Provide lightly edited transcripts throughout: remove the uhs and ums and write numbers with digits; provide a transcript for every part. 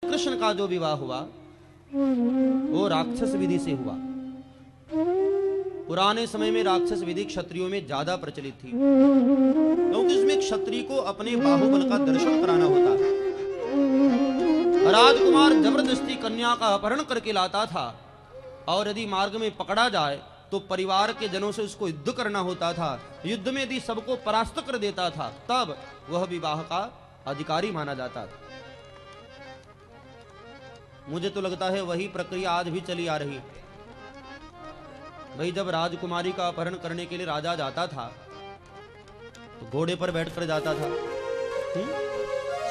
कृष्ण का जो विवाह हुआ वो राक्षस विधि से हुआ। पुराने समय में राक्षस विधि क्षत्रियों में ज्यादा प्रचलित थी, क्योंकि इसमें क्षत्रिय को अपने बाहुबल का दर्शन कराना होता। राजकुमार जबरदस्ती कन्या का अपहरण करके लाता था, और यदि मार्ग में पकड़ा जाए तो परिवार के जनों से उसको युद्ध करना होता था। युद्ध में यदि सबको परास्त कर देता था तब वह विवाह का अधिकारी माना जाता था। मुझे तो लगता है वही प्रक्रिया आज भी चली आ रही है। भाई, जब राजकुमारी का अपहरण करने के लिए राजा जाता था तो घोड़े पर बैठकर जाता था,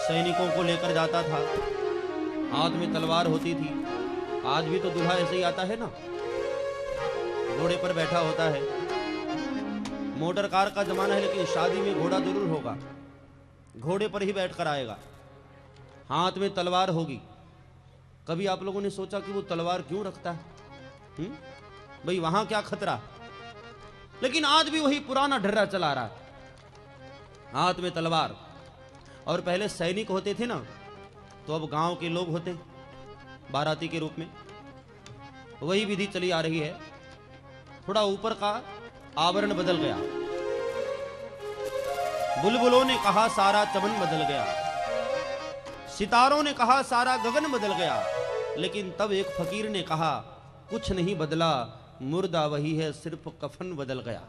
सैनिकों को लेकर जाता था, हाथ में तलवार होती थी। आज भी तो दूल्हा ऐसे ही आता है ना, घोड़े पर बैठा होता है। मोटर कार का जमाना है, लेकिन शादी में घोड़ा जरूर होगा, घोड़े पर ही बैठकर आएगा, हाथ में तलवार होगी। कभी आप लोगों ने सोचा कि वो तलवार क्यों रखता है? भाई, वहां क्या खतरा? लेकिन आज भी वही पुराना ढर्रा चला रहा है, हाथ में तलवार। और पहले सैनिक होते थे ना, तो अब गांव के लोग होते बाराती के रूप में। वही विधि चली आ रही है, थोड़ा ऊपर का आवरण बदल गया। बुलबुलों ने कहा सारा चमन बदल गया, सितारों ने कहा सारा गगन बदल गया, लेकिन तब एक फकीर ने कहा कुछ नहीं बदला, मुर्दा वही है, सिर्फ कफन बदल गया।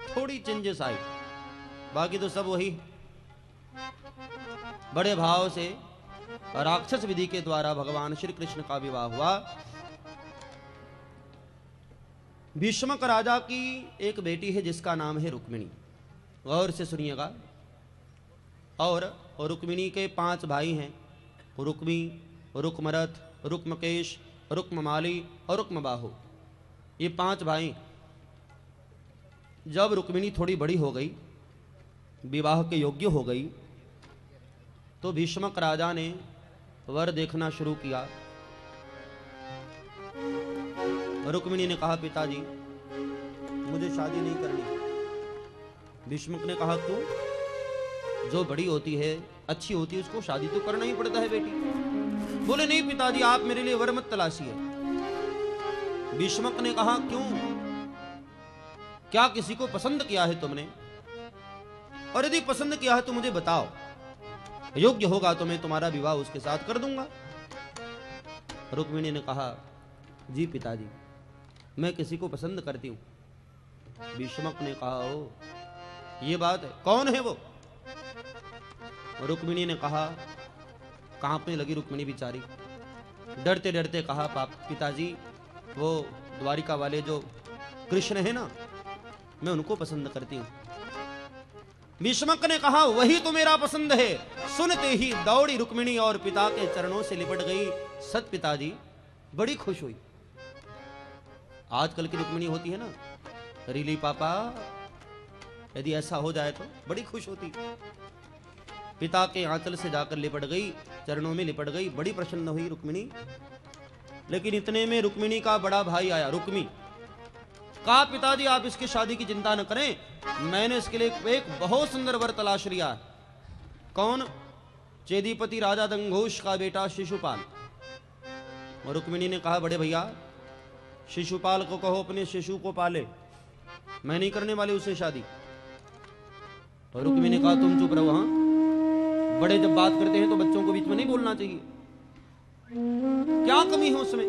थोड़ी चेंजेस आई, बाकी तो सब वही। बड़े भाव से राक्षस विधि के द्वारा भगवान श्री कृष्ण का विवाह हुआ। भीष्मक राजा की एक बेटी है जिसका नाम है रुक्मिणी। गौर से सुनिएगा। और रुक्मिणी के 5 भाई हैं, रुक्मी, रुक्मरथ, रुक्मकेश, रुक्ममाली और रुक्मबाहु। ये 5 भाई। जब रुक्मिणी थोड़ी बड़ी हो गई, विवाह के योग्य हो गई, तो भीष्मक राजा ने वर देखना शुरू किया। रुक्मिणी ने कहा पिताजी मुझे शादी नहीं करनी। भीष्मक ने कहा क्यों? जो बड़ी होती है, अच्छी होती है, उसको शादी तो करना ही पड़ता है बेटी। बोले नहीं पिताजी, आप मेरे लिए वर मत तलाशिए। भीष्मक ने कहा क्यों? क्या किसी को पसंद किया है तुमने? और यदि पसंद किया है तो मुझे बताओ, योग्य होगा तो मैं तुम्हारा विवाह उसके साथ कर दूंगा। रुक्मिणी ने कहा जी पिताजी, मैं किसी को पसंद करती हूं। भीष्मक ने कहा ओ ये बात है, कौन है वो? रुक्मिणी ने कहा, कांपने लगी रुक्मिणी बेचारी, डरते डरते कहा पिताजी वो द्वारिका वाले जो कृष्ण है ना, मैं उनको पसंद करती हूं। भीष्मक ने कहा वही तो मेरा पसंद है। सुनते ही दौड़ी रुक्मिणी और पिता के चरणों से लिपट गई। सत पिताजी, बड़ी खुश हुई। आजकल की रुक्मिणी होती है ना, रिली पापा, यदि ऐसा हो जाए तो बड़ी खुश होती। पिता के आंचल से जाकर लिपट गई, चरणों में लिपट गई, बड़ी प्रसन्न हुई रुक्मिणी। लेकिन इतने में रुक्मिणी का बड़ा भाई आया, रुक्मी। कहा पिताजी आप इसकी शादी की चिंता न करें, मैंने इसके लिए एक बहुत सुंदर वर तलाश लिया। कौन? चेदीपति राजा दंघोष का बेटा शिशुपाल। और रुक्मिणी ने कहा बड़े भैया, शिशुपाल को कहो अपने शिशु को पाले, मैं नहीं करने वाली उससे शादी। और रुक्मिणी ने कहा तुम चुप रहो, हाँ, बड़े जब बात करते हैं तो बच्चों को बीच में नहीं बोलना चाहिए। क्या कमी है उसमें?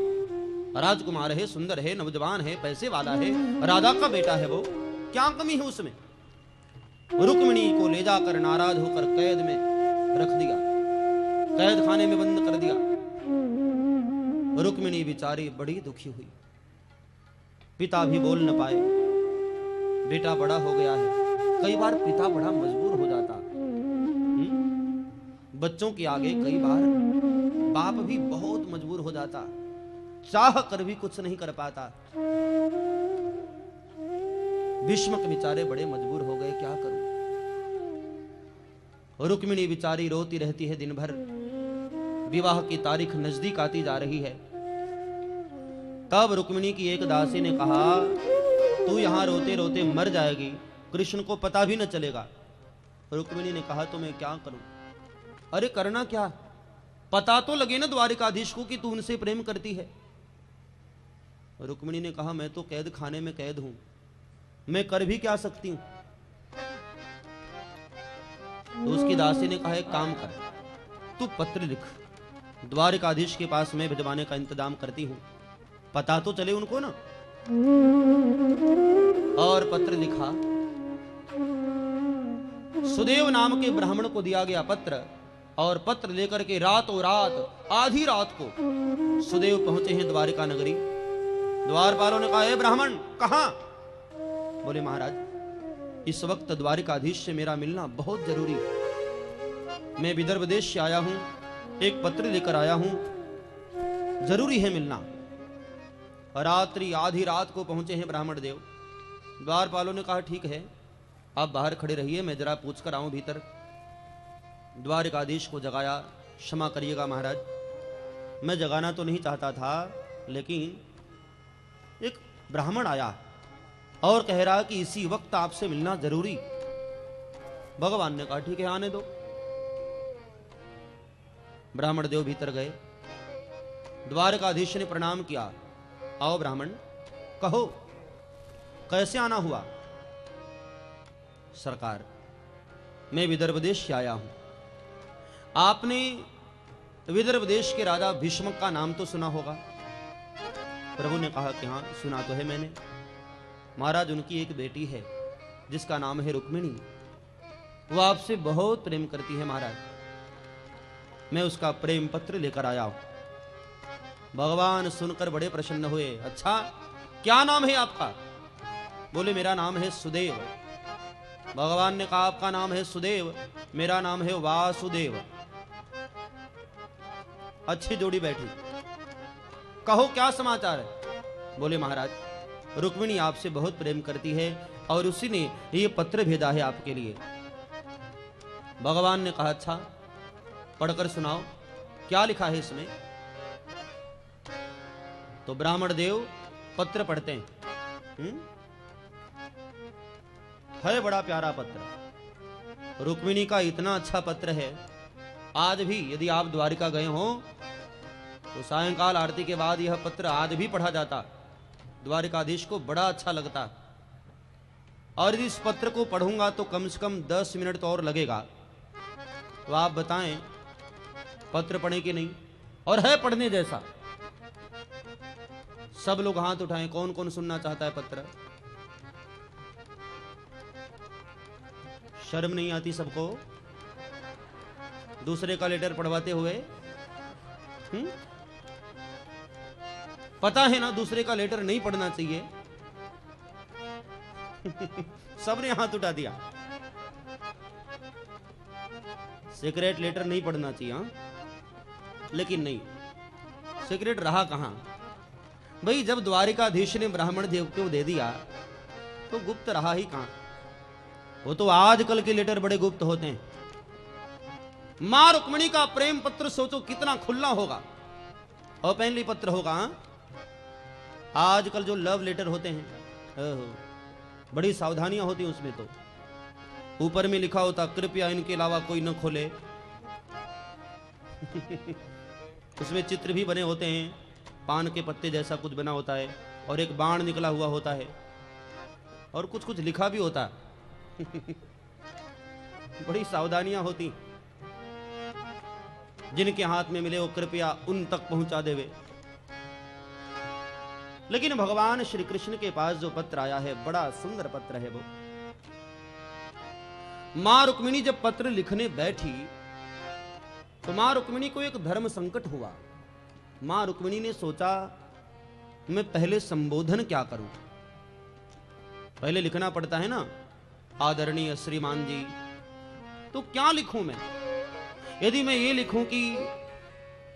राजकुमार है, सुंदर है, नौजवान है, पैसे वाला है, राजा का बेटा है, वो क्या कमी है उसमें? रुक्मिणी को ले जाकर नाराज होकर कैद में रख दिया, कैद खाने में बंद कर दिया। रुक्मिणी बेचारी बड़ी दुखी हुई। पिता भी बोल न पाए, बेटा बड़ा हो गया है। कई बार पिता बड़ा मजबूर हो जाता बच्चों के आगे, कई बार बाप भी बहुत मजबूर हो जाता, चाह कर भी कुछ नहीं कर पाता। भीष्मक बेचारे बड़े मजबूर हो गए, क्या करूं? रुक्मिणी बेचारी रोती रहती है दिन भर। विवाह की तारीख नजदीक आती जा रही है। तब रुक्मिणी की एक दासी ने कहा तू यहां रोते रोते मर जाएगी, कृष्ण को पता भी न चलेगा। रुक्मिणी ने कहा तो मैं क्या करूं? अरे करना क्या, पता तो लगे ना द्वारिकाधीश को कि तू उनसे प्रेम करती है। रुक्मिणी ने कहा मैं तो कैद खाने में कैद हूं, मैं कर भी क्या सकती हूं। तो उसकी दासी ने कहा एक काम कर, तू पत्र लिख, द्वारिकाधीश के पास मैं भिजवाने का इंतजाम करती हूं, पता तो चले उनको ना। और पत्र लिखा। सुदेव नाम के ब्राह्मण को दिया गया पत्र, और पत्र लेकर के रातों रात आधी रात को सुदेव पहुंचे हैं द्वारिका नगरी। द्वारपालों ने कहा हे ब्राह्मण कहां? बोले महाराज इस वक्त द्वारिकाधीश से मेरा मिलना बहुत जरूरी है, मैं विदर्भ देश से आया हूं, एक पत्र लेकर आया हूं, जरूरी है मिलना। रात्रि आधी रात को पहुंचे हैं ब्राह्मण देव। द्वारपालों ने कहा ठीक है आप बाहर खड़े रहिए, मैं जरा पूछ कर आऊं भीतर। द्वारिकाधीश को जगाया। क्षमा करिएगा महाराज, मैं जगाना तो नहीं चाहता था, लेकिन एक ब्राह्मण आया और कह रहा कि इसी वक्त आपसे मिलना जरूरी। भगवान ने कहा ठीक है आने दो। ब्राह्मण देव भीतर गए। द्वारकाधीश ने प्रणाम किया। आओ ब्राह्मण कहो कैसे आना हुआ? सरकार मैं विदर्भ देश से आया हूं, आपने विदर्भ देश के राजा भीष्मक का नाम तो सुना होगा। प्रभु ने कहा कि हाँ सुना तो है मैंने। महाराज उनकी एक बेटी है जिसका नाम है रुक्मिणी, वो आपसे बहुत प्रेम करती है महाराज, मैं उसका प्रेम पत्र लेकर आया हूं। भगवान सुनकर बड़े प्रसन्न हुए। अच्छा क्या नाम है आपका? बोले मेरा नाम है सुदेव। भगवान ने कहा आपका नाम है सुदेव, मेरा नाम है वासुदेव। अच्छी जोड़ी बैठी, कहो क्या समाचार है? बोले महाराज रुक्मिणी आपसे बहुत प्रेम करती है और उसी ने ये पत्र भेजा है आपके लिए। भगवान ने कहा अच्छा पढ़कर सुनाओ क्या लिखा है इसमें। तो ब्राह्मण देव पत्र पढ़ते हैं। है बड़ा प्यारा पत्र, रुक्मिणी का इतना अच्छा पत्र है। आज भी यदि आप द्वारिका गए हो तो सायंकाल आरती के बाद यह पत्र आज भी पढ़ा जाता, द्वारिकाधीश को बड़ा अच्छा लगता। और यदि इस पत्र को पढ़ूंगा तो कम से कम 10 मिनट तो और लगेगा। तो आप बताएं पत्र पढ़े कि नहीं? और है पढ़ने जैसा। सब लोग हाथ उठाएं, कौन कौन सुनना चाहता है पत्र? शर्म नहीं आती सबको दूसरे का लेटर पढ़वाते हुए? पता है ना दूसरे का लेटर नहीं पढ़ना चाहिए। सबने हाथ उठा दिया। सीक्रेट लेटर नहीं पढ़ना चाहिए। हाँ? लेकिन नहीं, सीक्रेट रहा कहां भाई? जब द्वारिकाधीश ने ब्राह्मण देव को दे दिया तो गुप्त रहा ही कहां? वो तो आजकल के लेटर बड़े गुप्त होते हैं। मां रुक्मिणी का प्रेम पत्र सोचो कितना खुला होगा, ओपनली पत्र होगा। आजकल जो लव लेटर होते हैं बड़ी सावधानियां होती हैं उसमें। तो ऊपर में लिखा होता कृपया इनके अलावा कोई न खोले। उसमें चित्र भी बने होते हैं, पान के पत्ते जैसा कुछ बना होता है और एक बाण निकला हुआ होता है और कुछ कुछ लिखा भी होता है। बड़ी सावधानियां होती। जिनके हाथ में मिले वो कृपया उन तक पहुंचा देवे। लेकिन भगवान श्री कृष्ण के पास जो पत्र आया है बड़ा सुंदर पत्र है वो। मां रुक्मिणी जब पत्र लिखने बैठी तो मां रुक्मिणी को एक धर्म संकट हुआ। मां रुक्मिणी ने सोचा मैं पहले संबोधन क्या करूं। पहले लिखना पड़ता है ना, आदरणीय श्रीमान जी। तो क्या लिखूं मैं? यदि मैं ये लिखूं कि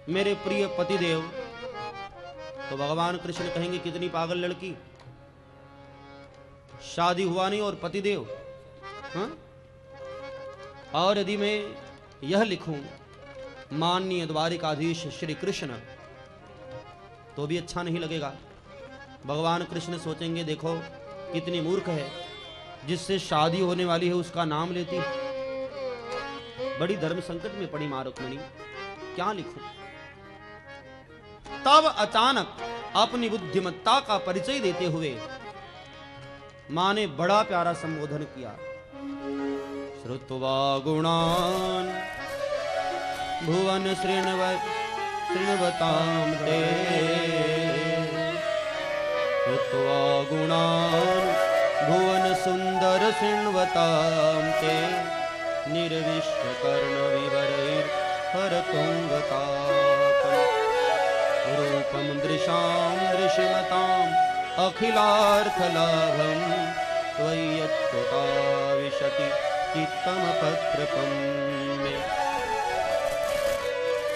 मेरे प्रिय पतिदेव, तो भगवान कृष्ण कहेंगे कितनी पागल लड़की, शादी हुआ नहीं और पतिदेव। हाँ? और यदि मैं यह लिखूं माननीय द्वारिकाधीश श्री कृष्ण, तो भी अच्छा नहीं लगेगा। भगवान कृष्ण सोचेंगे देखो कितनी मूर्ख है, जिससे शादी होने वाली है उसका नाम लेती। बड़ी धर्म संकट में पड़ी मां रुक्मिणी। क्या लिखूं। तब अचानक अपनी बुद्धिमत्ता का परिचय देते हुए मां ने बड़ा प्यारा संबोधन किया। श्रुत्वा गुणान भुवन शृण्वतां ते, श्रुत्वा गुणान भुवन सुंदर शृण्वतां ते, निर्विश्यकर्ण विवरैर्हरतुङ्गतापम्, रूपं दृशां दृश्यमताम् अखिलार्थलाभं, त्वय्यच्युता विशति चित्तमपत्रपम् मे।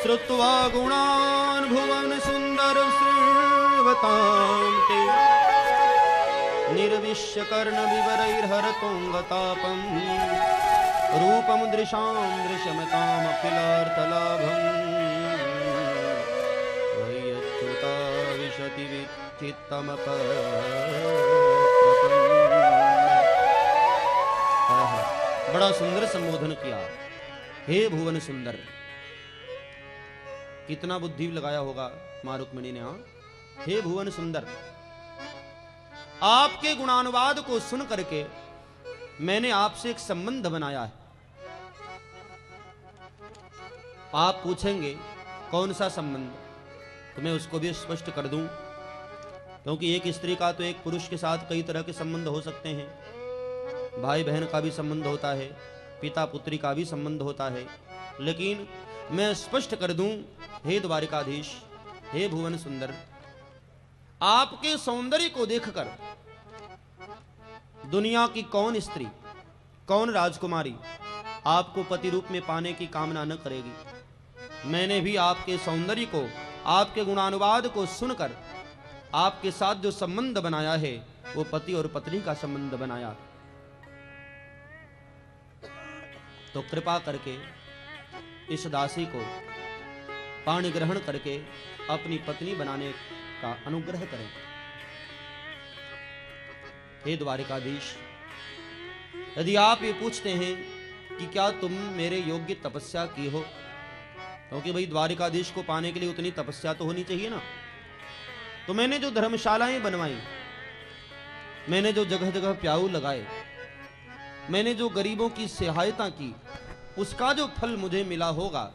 श्रुत्वा गुणान् भुवन सुंदर शृण्वतां ते, निर्विश्यकर्ण विवरैर्हरतुङ्गतापम्, रूपं दृशां दृश्यमताम् अखिलार्थलाभम्, त्वय्यच्युता विशति बड़ा सुंदर संबोधन किया। हे भुवन सुंदर, कितना बुद्धि लगाया होगा मां रुक्मिणी ने। हे भुवन सुंदर, आपके गुणानुवाद को सुन करके मैंने आपसे एक संबंध बनाया है। आप पूछेंगे कौन सा संबंध, तो मैं उसको भी स्पष्ट कर दूं, क्योंकि एक स्त्री का तो एक पुरुष के साथ कई तरह के संबंध हो सकते हैं। भाई बहन का भी संबंध होता है, पिता पुत्री का भी संबंध होता है। लेकिन मैं स्पष्ट कर दूं, हे द्वारिकाधीश, हे भुवन सुंदर, आपके सौंदर्य को देखकर दुनिया की कौन स्त्री, कौन राजकुमारी आपको पति रूप में पाने की कामना न करेगी। मैंने भी आपके सौंदर्य को, आपके गुणानुवाद को सुनकर आपके साथ जो संबंध बनाया है वो पति और पत्नी का संबंध बनाया। तो कृपा करके इस दासी को पाणी ग्रहण करके अपनी पत्नी बनाने का अनुग्रह करें। हे द्वारिकाधीश, यदि आप ये पूछते हैं कि क्या तुम मेरे योग्य तपस्या की हो, क्योंकि भाई द्वारिकाधीश को पाने के लिए उतनी तपस्या तो होनी चाहिए ना। तो मैंने जो धर्मशालाएं बनवाई, मैंने जो जगह जगह प्याऊ लगाए, मैंने जो गरीबों की सहायता की, उसका जो फल मुझे मिला होगा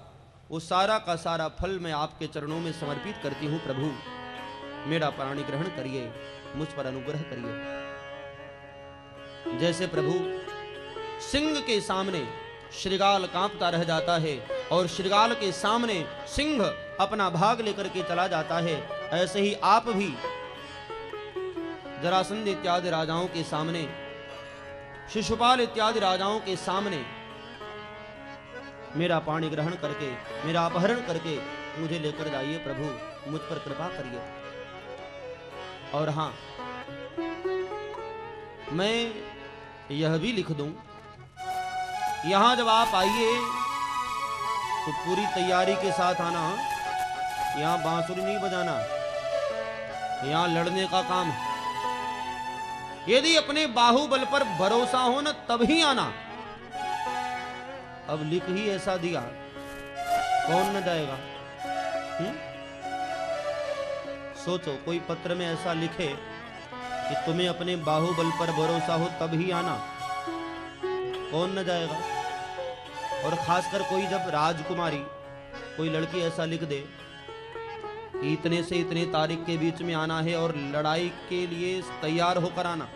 वो सारा का सारा फल मैं आपके चरणों में समर्पित करती हूं। प्रभु, मेरा पाणी ग्रहण करिए, मुझ पर अनुग्रह करिए। जैसे प्रभु सिंह के सामने श्रृगाल कांपता रह जाता है और श्रृगाल के सामने सिंह अपना भाग लेकर के चला जाता है, ऐसे ही आप भी जरासंध इत्यादि राजाओं के सामने, शिशुपाल इत्यादि राजाओं के सामने मेरा पाणी ग्रहण करके, मेरा अपहरण करके मुझे लेकर जाइए। प्रभु, मुझ पर कृपा करिए। और हां, मैं यह भी लिख दूं, यहां जब आप आइए तो पूरी तैयारी के साथ आना। यहां बांसुरी नहीं बजाना, यहां लड़ने का काम है। यदि अपने बाहुबल पर भरोसा हो न तभी आना। अब लिख ही ऐसा दिया, कौन न जाएगा? सोचो, कोई पत्र में ऐसा लिखे कि तुम्हें अपने बाहुबल पर भरोसा हो तभी आना, कौन न जाएगा? और खासकर कोई जब राजकुमारी, कोई लड़की ऐसा लिख दे कि इतने से इतने तारीख के बीच में आना है और लड़ाई के लिए तैयार होकर आना,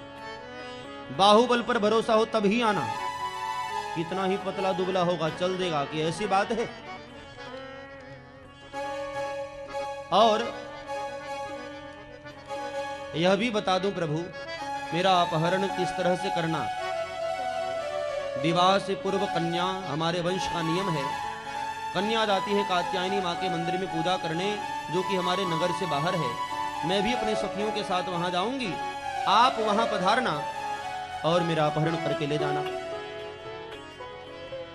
बाहुबल पर भरोसा हो तभी आना, कितना ही पतला दुबला होगा चल देगा कि ऐसी बात है? और यह भी बता दूं प्रभु, मेरा अपहरण किस तरह से करना। विवाह से पूर्व कन्या, हमारे वंश का नियम है, कन्या जाती है कात्यायनी मां के मंदिर में पूजा करने, जो कि हमारे नगर से बाहर है। मैं भी अपने सखियों के साथ वहां जाऊंगी, आप वहां पधारना और मेरा अपहरण करके ले जाना।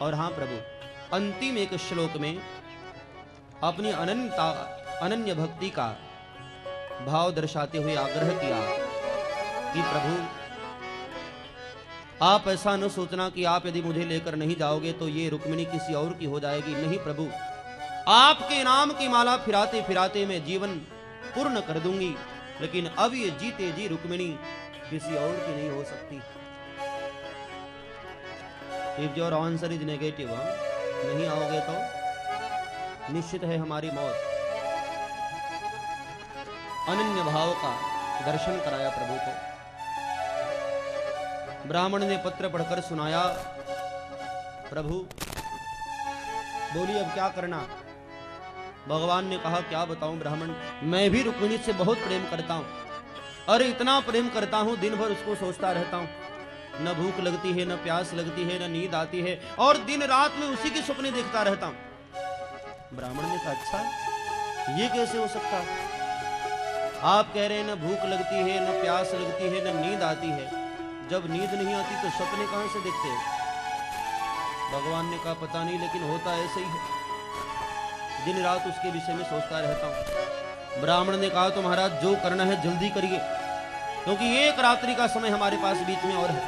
और हां प्रभु, अंतिम एक श्लोक में अपनी अनन्य भक्ति का भाव दर्शाते हुए आग्रह किया कि प्रभु, आप ऐसा न सोचना कि आप यदि मुझे लेकर नहीं जाओगे तो ये रुक्मिणी किसी और की हो जाएगी। नहीं प्रभु, आपके नाम की माला फिराते फिराते मैं जीवन पूर्ण कर दूंगी, लेकिन अब ये जीते जी रुक्मिणी किसी और की नहीं हो सकती। If your answer is negative, नहीं आओगे तो निश्चित है हमारी मौत। अनन्य भाव का दर्शन कराया प्रभु को। ब्राह्मण ने पत्र पढ़कर सुनाया, प्रभु बोलिए अब क्या करना। भगवान ने कहा, क्या बताऊं ब्राह्मण, मैं भी रुक्मिणी से बहुत प्रेम करता हूं। अरे इतना प्रेम करता हूं, दिन भर उसको सोचता रहता हूं। न भूख लगती है, न प्यास लगती है, न नींद आती है, और दिन रात में उसी के सपने देखता रहता हूं। ब्राह्मण ने कहा, अच्छा ये कैसे हो सकता है? आप कह रहे हैं न भूख लगती है, न प्यास लगती है, न नींद आती है। जब नींद नहीं आती तो सपने कहां से देखते हैं? भगवान ने कहा, पता नहीं, लेकिन होता ऐसे ही है। दिन रात उसके विषय में सोचता रहता हूं। ब्राह्मण ने कहा, तो महाराज जो करना है जल्दी करिए, क्योंकि एक रात्रि का समय हमारे पास बीच में और है।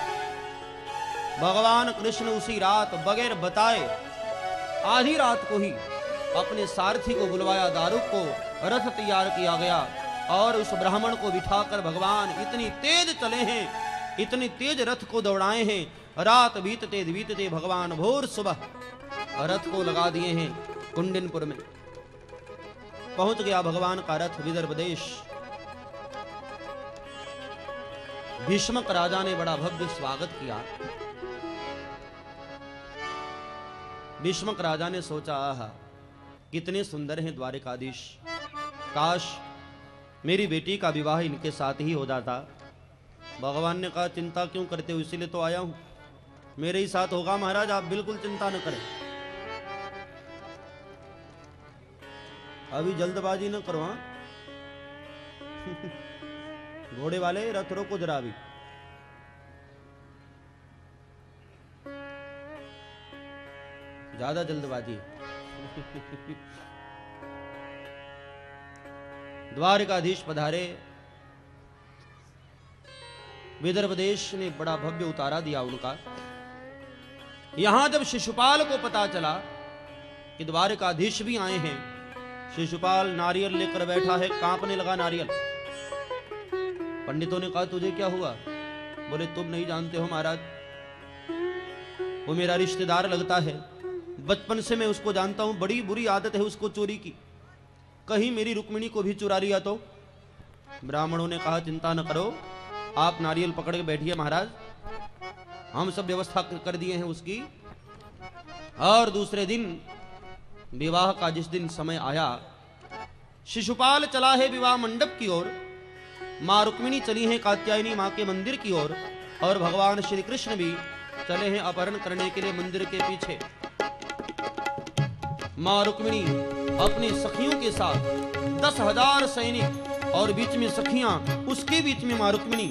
भगवान कृष्ण उसी रात बगैर बताए आधी रात को ही अपने सारथी को बुलवाया, दारुक को, रथ तैयार किया गया और उस ब्राह्मण को बिठाकर भगवान इतनी तेज चले हैं, इतनी तेज रथ को दौड़ाए हैं। रात बीतते बीतते भगवान भोर सुबह रथ को लगा दिए हैं। कुंडिनपुर में पहुंच गया भगवान का रथ विदर्भ देश। भीष्मक राजा ने बड़ा भव्य स्वागत किया। भीष्मक राजा ने सोचा, आहा कितने सुंदर हैं द्वारिकाधीश, काश मेरी बेटी का विवाह इनके साथ ही हो जाता। भगवान ने कहा, चिंता क्यों करते हो, इसीलिए तो आया हूं, मेरे ही साथ होगा महाराज, आप बिल्कुल चिंता न करें। अभी जल्दबाजी न करो, हाँ? घोड़े वाले रथ रोको जरा भी। ज्यादा जल्दबाजी। द्वारिकाधीश पधारे। विदर्भ देश ने बड़ा भव्य उतारा दिया उनका। यहां जब शिशुपाल को पता चला कि द्वारिकाधीश भी आए हैं, शिशुपाल नारियल लेकर बैठा है, कांपने लगा नारियल। पंडितों ने कहा, तुझे क्या हुआ? बोले, तुम नहीं जानते हो महाराज, वो मेरा रिश्तेदार लगता है, बचपन से मैं उसको जानता हूं, बड़ी बुरी आदत है उसको चोरी की, कहीं मेरी रुक्मिणी को भी चुरा लिया तो। ब्राह्मणों ने कहा, चिंता न करो, आप नारियल पकड़ के बैठिए महाराज, हम सब व्यवस्था कर दिए हैं उसकी। और दूसरे दिन विवाह का जिस दिन समय आया, शिशुपाल चला है विवाह मंडप की ओर, मां रुक्मिणी चली है कात्यायनी मां के मंदिर की ओर, और भगवान श्री कृष्ण भी चले हैं अपहरण करने के लिए मंदिर के पीछे। मां रुक्मिणी अपनी सखियों के साथ 10,000 सैनिक और बीच में सखियां, उसके बीच में मां रुक्मिणी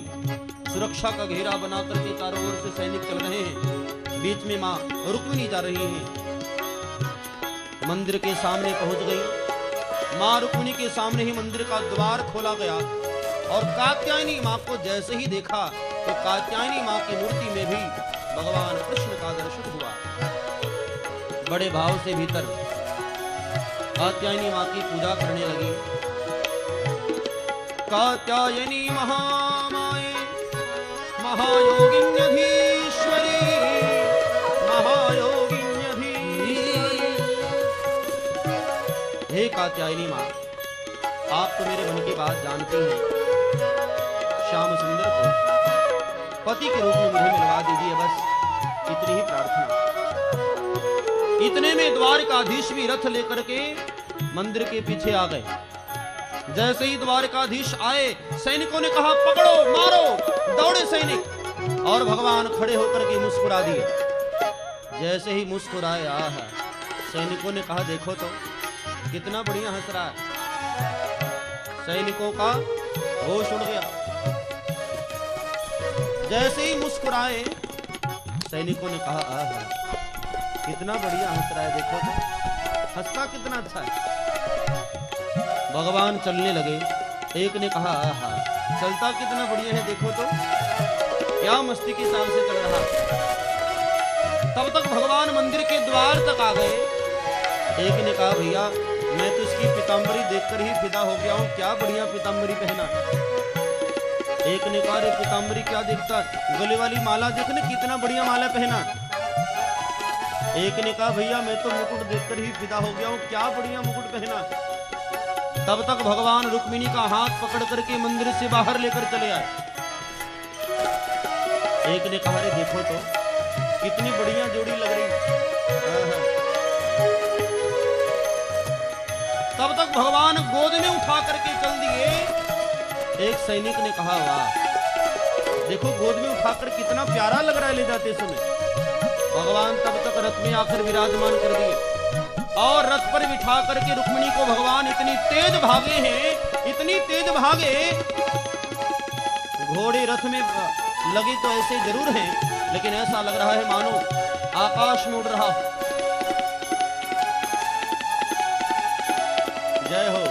सुरक्षा का घेरा बना करके चारों ओर से सैनिक चल रहे हैं, बीच में मां रुक्मिणी जा रही हैं। मंदिर के सामने पहुंच गई। मां रुक्मिणी के सामने ही मंदिर का द्वार खोला गया और कात्यायनी मां को जैसे ही देखा तो कात्यायनी मां की मूर्ति में भी भगवान कृष्ण का दर्शन हुआ। बड़े भाव से भीतर कात्यायनी मां की पूजा करने लगी। कात्यायनी महामाये महायोगिन्यधीश्वरी महायोगिन्यधीश्वरी। हे कात्यायनी मां, आप तो मेरे मन की बात जानती हैं। श्याम सुंदर को पति के रूप में मुझे मिलवा दीजिए, बस इतनी ही प्रार्थना। इतने में द्वारकाधीश भी रथ लेकर के मंदिर के पीछे आ गए। जैसे ही द्वारकाधीश आए, सैनिकों ने कहा, पकड़ो मारो। दौड़े सैनिक और भगवान खड़े होकर के मुस्कुरा दिए। जैसे ही मुस्कुराए, आहा, सैनिकों ने कहा, देखो तो कितना बढ़िया हंस रहा है। सैनिकों का होश उड़ गया। जैसे ही मुस्कुराए, सैनिकों ने कहा, आहा, कितना बढ़िया हंस रहा है, देखो तो हंसता कितना अच्छा है। भगवान चलने लगे। एक ने कहा, आहा, चलता कितना बढ़िया है, देखो तो क्या मस्ती के साथ से चल रहा। तब तक भगवान मंदिर के द्वार तक आ गए। एक ने कहा भैया मैं तो इसकी पीताम्बरी देखकर ही फिदा हो गया हूँ, क्या बढ़िया पीताम्बरी पहना। एक ने कहा अरे पीताम्बरी क्या देखता, गले वाली माला देखने कितना बढ़िया माला पहना। एक ने कहा भैया मैं तो मुकुट देखकर ही फिदा हो गया हूँ, क्या बढ़िया मुकुट पहना। तब तक भगवान रुक्मिणी का हाथ पकड़ करके मंदिर से बाहर लेकर चले आए। एक ने कहा अरे देखो तो कितनी बढ़िया जोड़ी लग रही। तब तक भगवान गोद में उठा करके चल दिए। एक सैनिक ने कहा वाह देखो गोद में उठाकर कितना प्यारा लग रहा है ले जाते समय। भगवान तब तक रथ में आकर विराजमान कर दिए और रथ पर बिठा करके रुक्मिणी को भगवान इतनी तेज भागे हैं, इतनी तेज भागे। घोड़े रथ में लगे तो ऐसे जरूर हैं, लेकिन ऐसा लग रहा है मानो आकाश में उड़ रहा। जय हो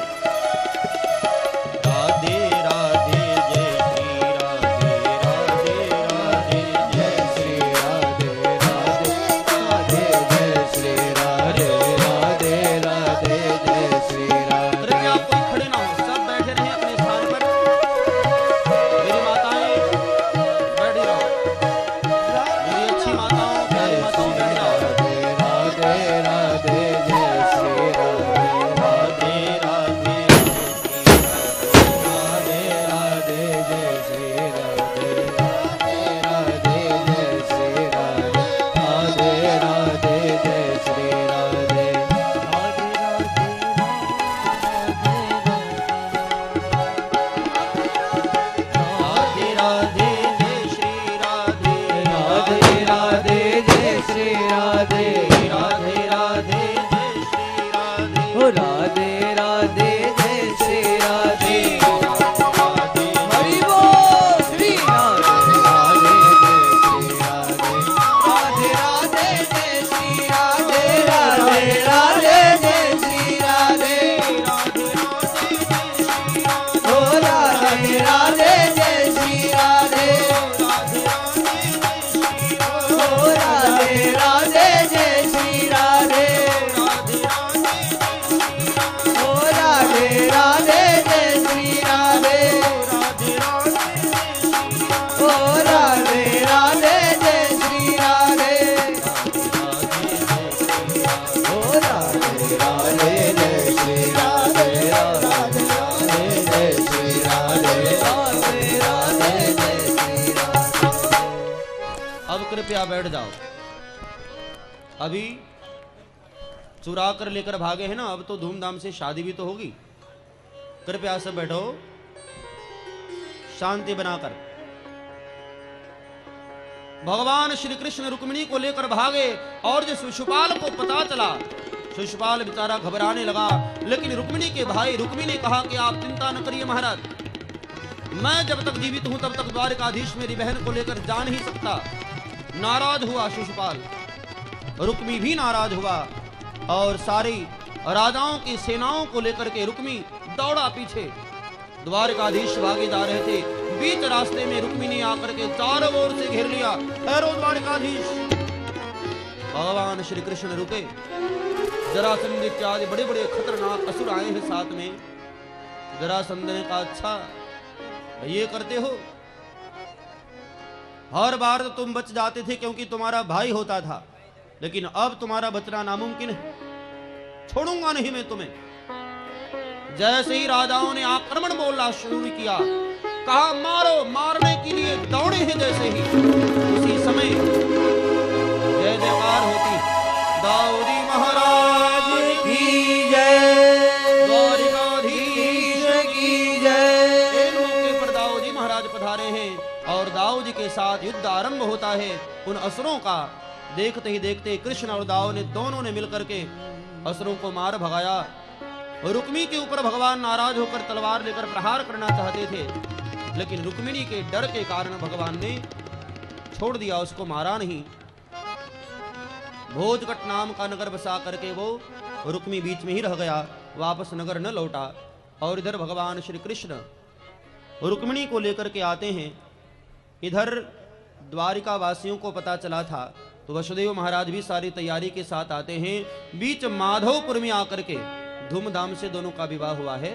राधे राधे जय श्री राधे राधे राधे जय श्री राधे राधे राधे जय श्री राधे राधे राधे जय श्री राधे। कृपया कोई खड़े ना हो, सब बैठे रहे अपने स्थान पर। मेरी माताएं बैठ रहो, मेरी अच्छी माताओं प्यारी माताओं बैठ जाओ। राधे राधे जय श्री राधे राधे राधे राधे जय श्री राधे राधे जय श्री राधे राधे राधे जय श्री राधे राधे राधे जय श्री राधे राधे राधे जय श्री राधे राधे राधे जय श्री राधे हो राधे राधे जय श्री राधे राधे हरि बोल श्री राधे राधे जय श्री राधे राधे राधे जय श्री राधे राधे राधे जय श्री राधे हो राधे राधे जय श्री राधे हो राधे राधे जय श्री राधे हो राधे राधे जय श्री राधे हो राधे राधे जय श्री राधे राधे राधे जय श्री राधे राधे राधे जय श्री राधे। अब कृपया बैठ जाओ। अभी चुरा कर लेकर भागे हैं ना, अब तो धूमधाम से शादी भी तो होगी। कृपया सब बैठो शांति बनाकर। भगवान श्री कृष्ण रुक्मिणी को लेकर भागे और जिस शिशुपाल को पता चला, शिशुपाल बेचारा घबराने लगा। लेकिन रुक्मिणी के भाई रुक्मी ने कहा कि आप चिंता न करिए महाराज, मैं जब तक जीवित हूं तब तक द्वारकाधीश मेरी बहन को लेकर जा नहीं सकता। नाराज हुआ शिशुपाल, रुक्मी भी नाराज हुआ और सारी राजाओं की सेनाओं को लेकर के रुक्मी दौड़ा पीछे। द्वारकाधीश भागे जा रहे थे, बीच रास्ते में रुक्मी ने आकर के चारों ओर से घेर लिया। ठहरो द्वारकाधीश। भगवान श्री कृष्ण रुके। जरासंध इत्यादि बड़े बड़े खतरनाक असुर आए हैं साथ में। जरासंध ने कहा अच्छा ये करते हो, हर बार तो तुम बच जाते थे क्योंकि तुम्हारा भाई होता था, लेकिन अब तुम्हारा बचना नामुमकिन है, छोड़ूंगा नहीं मैं तुम्हें। जैसे ही राजाओं ने आक्रमण बोलना शुरू किया, कहा मारो, मारने के लिए दौड़े हैं जैसे ही, उसी समय जय जयकार होती। दाऊदी महाराज की जय, द्वारिकाधीश की जय। इन मौके पर दाऊदी महाराज पधारे हैं और दाऊ जी के साथ युद्ध आरंभ होता है उन असुरों का। देखते ही देखते कृष्ण और दाऊ ने दोनों ने मिलकर के असुरों को मार भगाया। रुक्मी के ऊपर भगवान नाराज होकर तलवार लेकर प्रहार करना चाहते थे, लेकिन रुक्मिणी के डर के कारण भगवान ने छोड़ दिया, उसको मारा नहीं। भोजकट नाम का नगर बसा करके वो रुक्मी बीच में ही रह गया, वापस नगर न लौटा। और इधर भगवान श्री कृष्ण रुक्मिणी को लेकर के आते हैं। इधर द्वारिका वासियों को पता चला था तो वसुदेव महाराज भी सारी तैयारी के साथ आते हैं। बीच माधवपुर में आकर के धूमधाम से दोनों का विवाह हुआ है।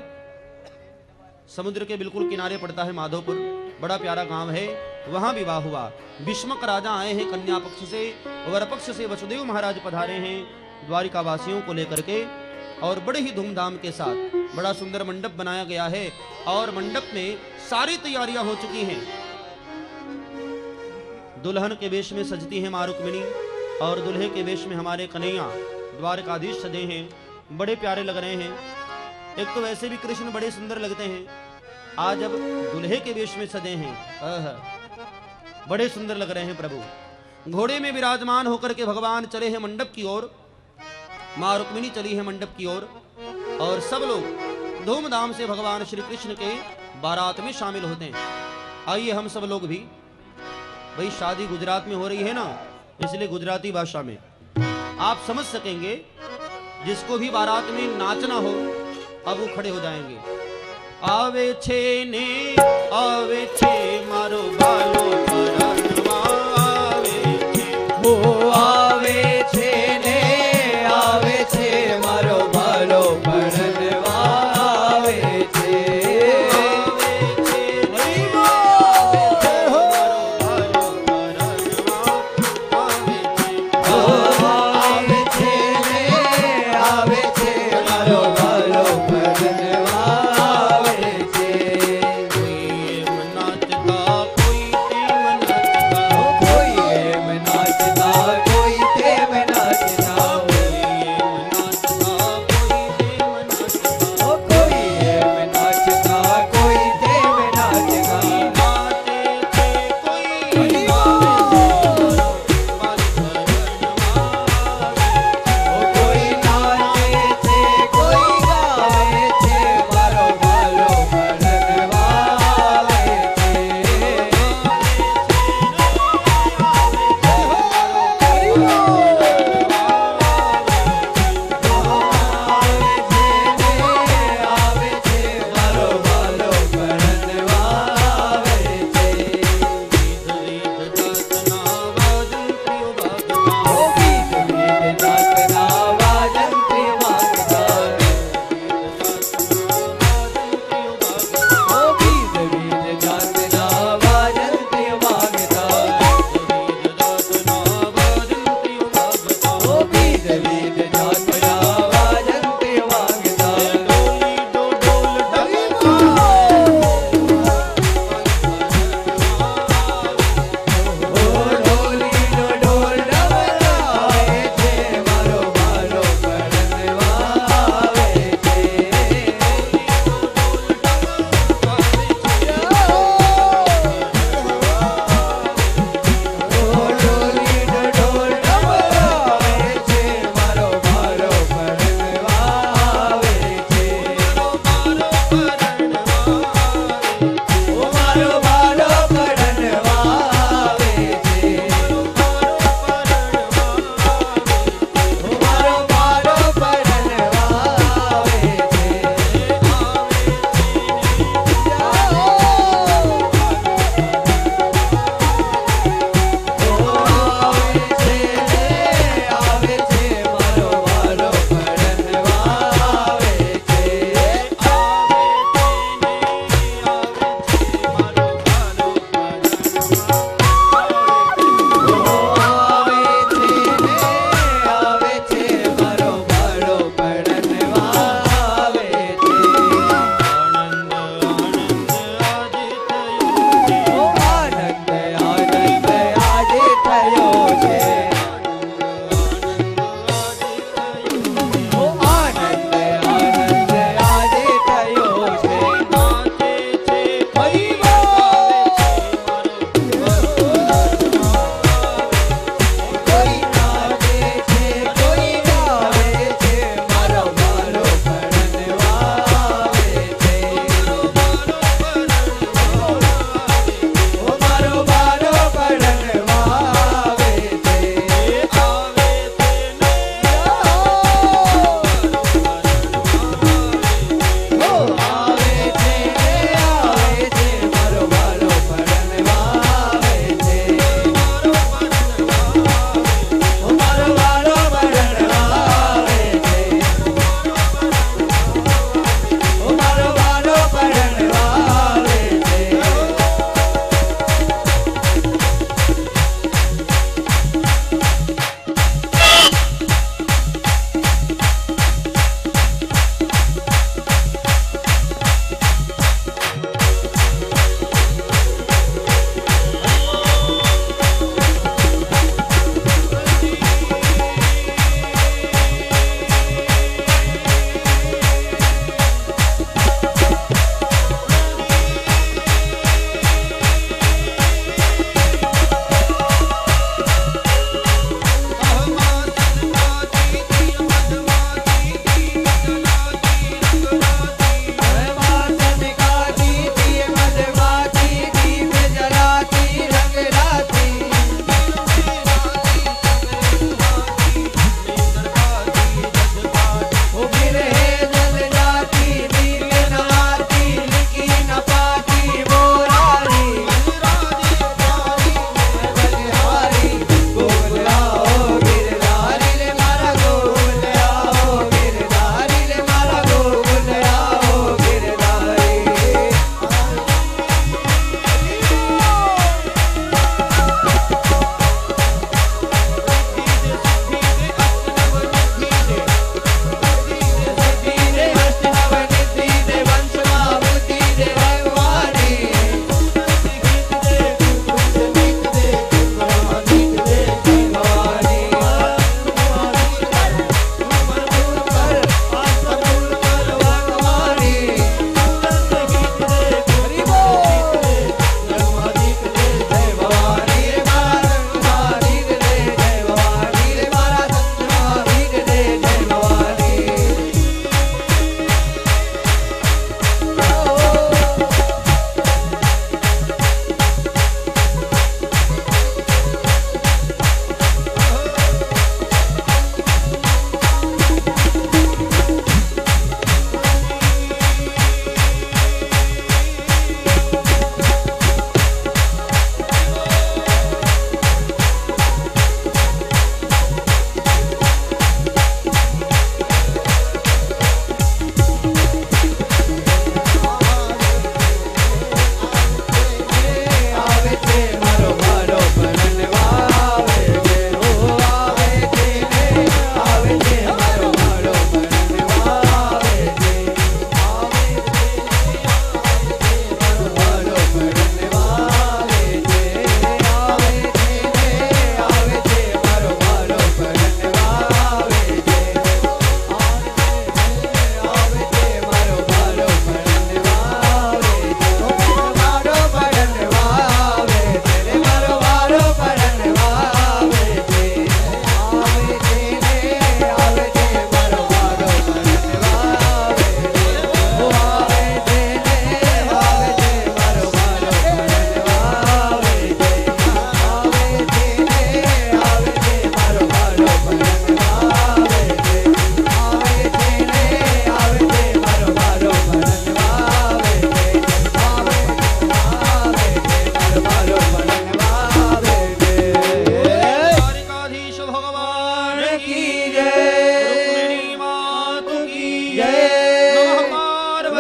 समुद्र के बिल्कुल किनारे पड़ता है माधवपुर, बड़ा प्यारा गांव है, वहां विवाह हुआ। भीष्मक राजा आए हैं कन्या पक्ष से, वर पक्ष से वसुदेव महाराज पधारे हैं द्वारिका वासियों को लेकर के, और बड़े ही धूमधाम के साथ बड़ा सुंदर मंडप बनाया गया है और मंडप में सारी तैयारियां हो चुकी हैं। दुल्हन के वेश में सजती है मां रुक्मिणी और दूल्हे के वेश में हमारे कन्हैया द्वारकाधीश सजे हैं, बड़े प्यारे लग रहे हैं। एक तो वैसे भी कृष्ण बड़े सुंदर लगते हैं, आज अब दूल्हे के वेश में सजे हैं, बड़े सुंदर लग रहे हैं प्रभु। घोड़े में विराजमान होकर के भगवान चले हैं मंडप की ओर, मां रुक्मिणी चली है मंडप की ओर, और सब लोग धूमधाम से भगवान श्री कृष्ण के बारात में शामिल होते हैं। आइए हम सब लोग भी, भाई शादी गुजरात में हो रही है ना, इसलिए गुजराती भाषा में आप समझ सकेंगे। जिसको भी बारात में नाचना हो अब वो खड़े हो जाएंगे। आवे छे ने आवे छे मारो बालो परनवा, आवे छे वो आवे छे ने आवे छे मारो बालो परनवा, आवे छे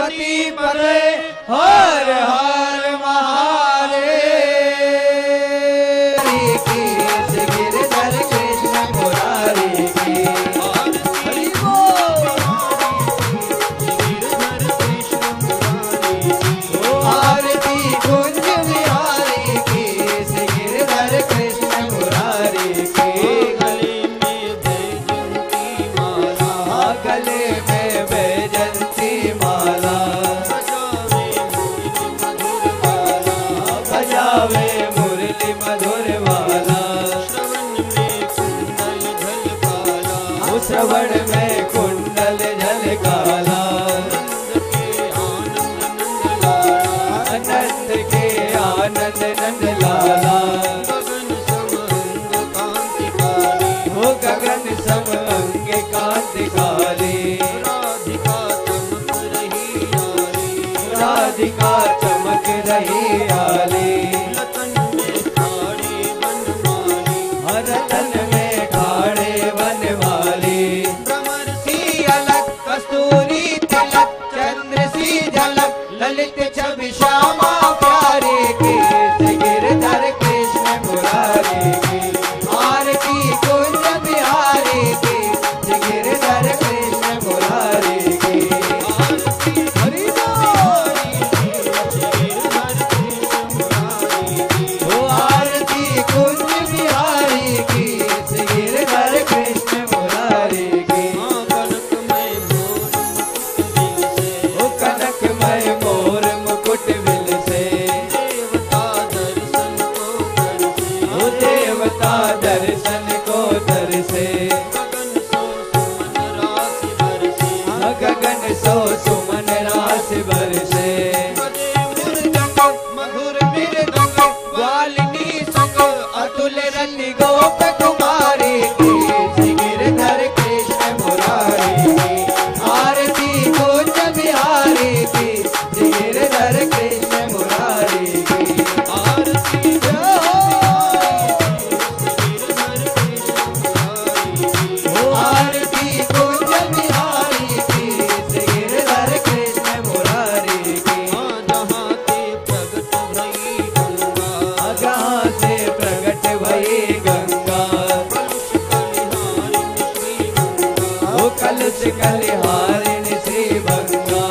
धरती पर हर हर महादेव की गिरधर कृष्ण मुरारी की हरि बोल आरती कुंज बिहारी की गिरधर कृष्ण मुरारी की गले में बैजंती माला बजावे मुरली मधुर वाला श्रवण में कुंडल झलकाला आनंद के आनंद नंद लाला वो गगन सम अंग कांति काली राधिका चमक रही आली रतन में खाड़े वन वाली भ्रमर सी अलग कस्तूरी तिलक चंद्र सी झलक ललित छवि श्यामा प्यारे की गिरधर कृष्ण मुरारी की आरती कुंज बिहारी की गिरधर कृष्ण मुरारी की हरि बोल आरती कुंज बिहारी की गिरधर कृष्ण मुरारी की ओ कनकमय मोर मुकुट विल से ओ देवता दर्शन को तरसे गगन सो सुमन रास बरसे मधुर मृदंग ग्वालिनी संग अतुल रति गोप कुमारी की गिरधर कृष्ण मुरारी की आरती कुंज बिहारी की गिरधर कृष्ण मुरारी की आरती आरती कुंज बिहारी की गिरधर कृष्ण मुरारी की जहाँ से प्रकट भई गंगा वो कलश कलिहारिणी श्री गंगा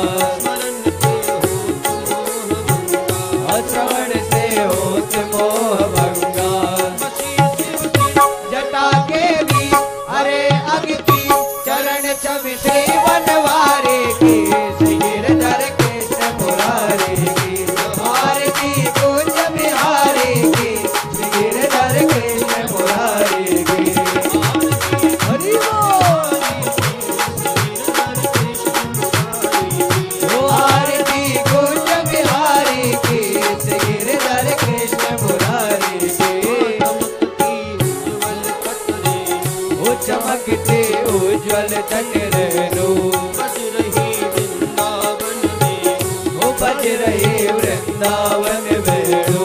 श्रवण से होत मोह भंगा जटा के भी हरे अगति चरण छवि श्री वनवारी की गिरधर कृष्ण मुरारी की आरती कुंज बिहारी की गिरधर कृष्ण मुरारी की हरि बोल आरती कुंज बिहारी की गिरधर कृष्ण मुरारी की वो चमकते उज्ज्वल तट रेणु वो बज रही वृंदावन वेणु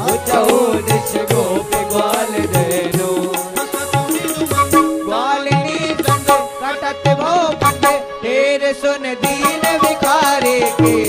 वो चहु दिश गोप ग्वाल देनु ग्वालिनी संग कटत भो पंड तेरे सुन दीन भिखारी की